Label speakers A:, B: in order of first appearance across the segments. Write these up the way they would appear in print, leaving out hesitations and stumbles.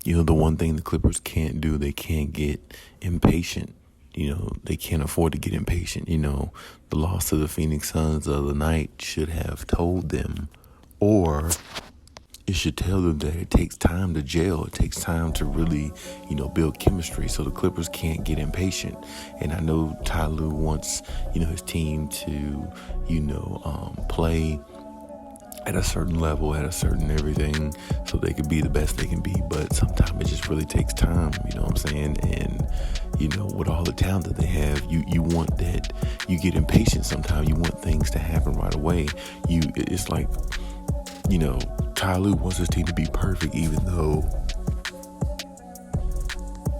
A: The one thing the Clippers can't do, they can't get impatient. They can't afford to get impatient. The loss to the Phoenix Suns the other night should have told them, or it should tell them that it takes time to gel. It takes time to really, build chemistry. So the Clippers can't get impatient. And I know Ty Lue wants, his team to, play at a certain level, at a certain everything, so they can be the best they can be. But sometimes it just really takes time, you know what I'm saying? And, with all the talent that they have, you want that, you get impatient sometimes. You want things to happen right away. It's like, Ty Lue wants his team to be perfect, even though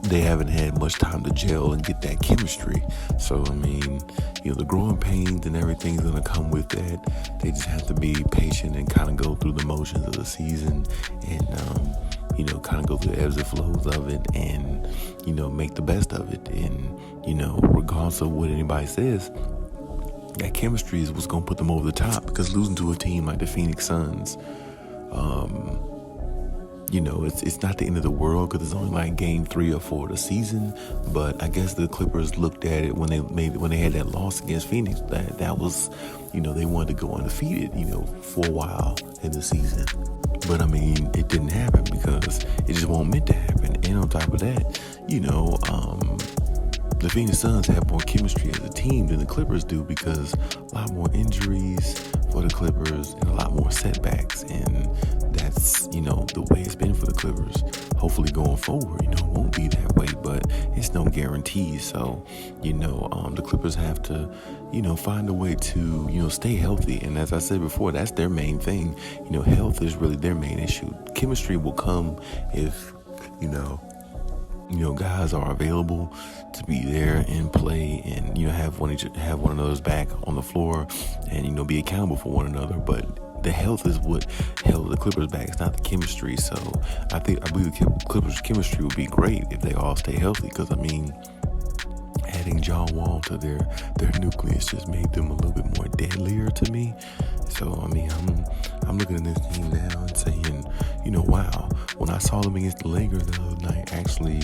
A: they haven't had much time to gel and get that chemistry. So, the growing pains and everything's going to come with that. They just have to be patient and kind of go through the motions of the season and, kind of go through the ebbs and flows of it and, make the best of it. And, regardless of what anybody says, that chemistry is what's going to put them over the top, because losing to a team like the Phoenix Suns, it's not the end of the world because it's only like game 3 or 4 of the season. But I guess the Clippers looked at it when they had that loss against Phoenix, that was, they wanted to go undefeated, for a while in the season. But it didn't happen because it just wasn't meant to happen. And on top of that, the Phoenix Suns have more chemistry as a team than the Clippers do, because a lot more injuries for the Clippers and a lot more setbacks. And that's, the way it's been for the Clippers. Hopefully going forward, it won't be that way, but it's no guarantee. So, the Clippers have to, find a way to, stay healthy. And as I said before, that's their main thing. Health is really their main issue. Chemistry will come if, guys are available to be there and play and, have one another's back on the floor and, be accountable for one another. But the health is what held the Clippers back. It's not the chemistry. So I believe the Clippers' chemistry would be great if they all stay healthy, because, adding John Wall to their nucleus just made them a little bit more deadlier to me. So, I'm looking at this team now and saying, wow, when I saw them against the Lakers the other night, actually,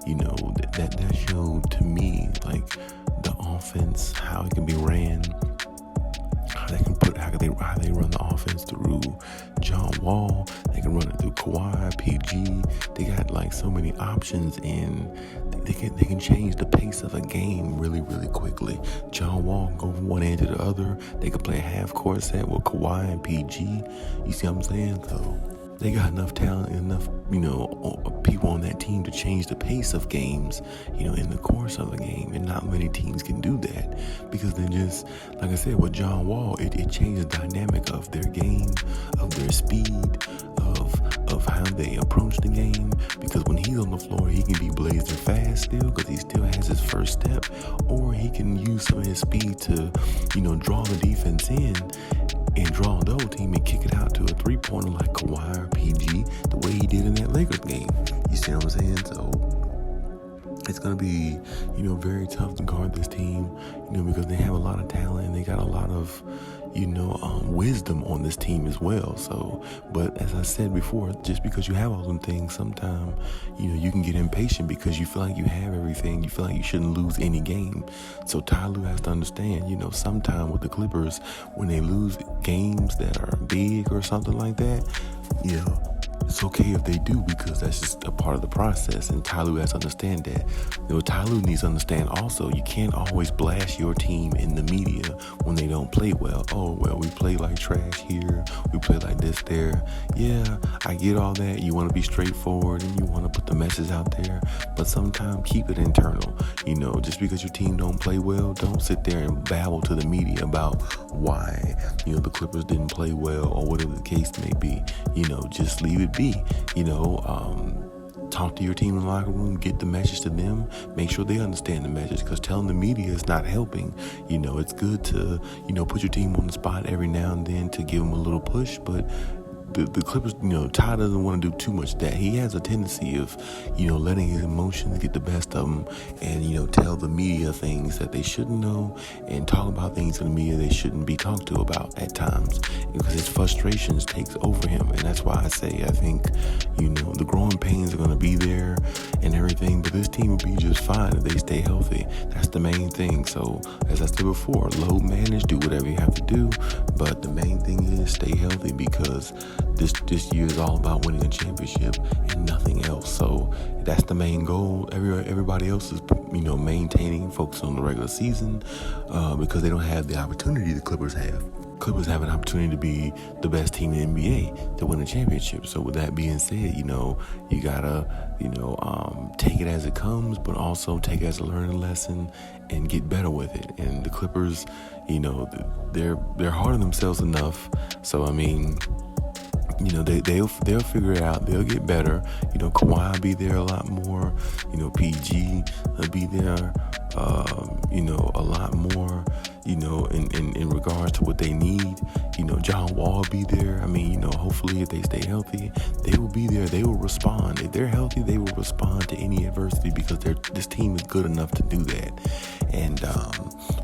A: that showed to me, like, the offense, how it can be ran, how they run the offense through John Wall. They can run it through Kawhi, PG. They got like so many options, and they can change the pace of a game really, really quickly. John Wall can go from one end to the other. They can play a half-court set with Kawhi and PG. You see what I'm saying? So they got enough talent and enough, people on that team to change the pace of games, in the course of a game. And not many teams can do that, because then just, like I said, with John Wall, it changes the dynamic of their game, of their speed, of how they approach the game. Because when he's on the floor, he can be blazing fast still, because he still has his first step, or he can use some of his speed to, draw the defense in and draw the whole team and kick it out to a three-pointer like Kawhi or PG, the way he did in that Lakers game. You see what I'm saying? So it's going to be, very tough to guard this team, because they have a lot of talent and they got a lot of, wisdom on this team as well. So, but as I said before, just because you have all them things, sometimes, you can get impatient because you feel like you have everything. You feel like you shouldn't lose any game. So Ty Lue has to understand, sometime with the Clippers, when they lose games that are big or something like that, it's okay if they do, because that's just a part of the process. And Ty Lue has to understand that. Ty Lue needs to understand also, you can't always blast your team in the media when they don't play well. Oh, well, we play like trash here. We play like this there. Yeah, I get all that. You want to be straightforward and you want to put the message out there. But sometimes keep it internal. Just because your team don't play well, don't sit there and babble to the media about why, the Clippers didn't play well or whatever the case may be. Just leave it be. Talk to your team in the locker room, get the message to them, make sure they understand the message, because telling the media is not helping. It's good to, put your team on the spot every now and then to give them a little push, but the Clippers, Ty doesn't want to do too much of that. He has a tendency of, letting his emotions get the best of him and, tell the media things that they shouldn't know and talk about things in the media they shouldn't be talked to about at times because his frustrations takes over him. And that's why I say I think, the growing pains are going to be there and everything, but this team will be just fine if they stay healthy. That's the main thing. So as I said before, load manage, do whatever you have to do, but the main thing is stay healthy because this year is all about winning a championship and nothing else. So that's the main goal. Everybody else is maintaining, focusing on the regular season because they don't have the opportunity the Clippers have. Clippers have an opportunity to be the best team in the NBA to win a championship. So with that being said, you gotta, take it as it comes, but also take it as a learning lesson and get better with it. And the Clippers, they're hard on themselves enough. So, I mean, they'll figure it out. They'll get better. Kawhi will be there a lot more. PG will be there, a lot more, in regards to what they need. John Wall will be there. I mean, hopefully if they stay healthy, they will be there. They will respond. If they're healthy, they will respond to any adversity because this team is good enough to do that. And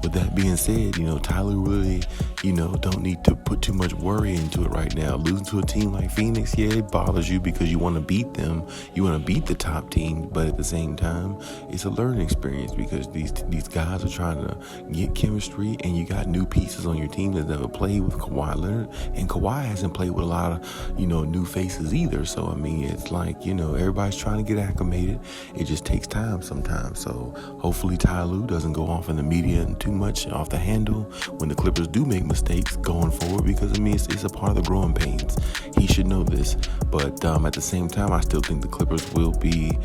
A: with that being said, Tyler really, don't need to put too much worry into it right now. Losing to a team like Phoenix, yeah, it bothers you because you want to beat them. You want to beat the top team, but at the same time, it's a learning experience because these guys are trying to get chemistry, and you got new pieces on your team that never played with Kawhi Leonard, and Kawhi hasn't played with a lot of, new faces either. So, I mean, it's like, everybody's trying to get acclimated. It just takes time sometimes. So hopefully Ty Lue doesn't go off in the media and too much off the handle when the Clippers do make mistakes going forward because, I mean, it's a part of the growing pains. He should know this. But at the same time, I still think the Clippers will be,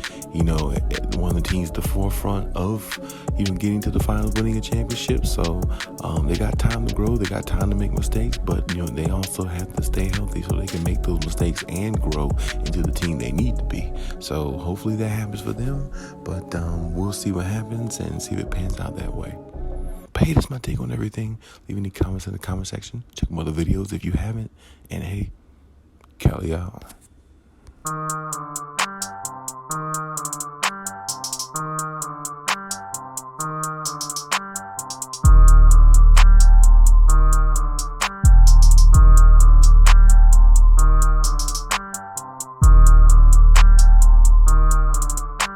A: one of the teams at the forefront of, getting to the finals, winning a championship. So they got time to grow. They got time to make mistakes. But, they also have to stay healthy so they can make those mistakes and grow into the team they need to be. So hopefully that happens for them. But we'll see what happens and see if it pans out that way. But hey, that's my take on everything. Leave any comments in the comment section. Check my other videos if you haven't. And hey, Khaliis.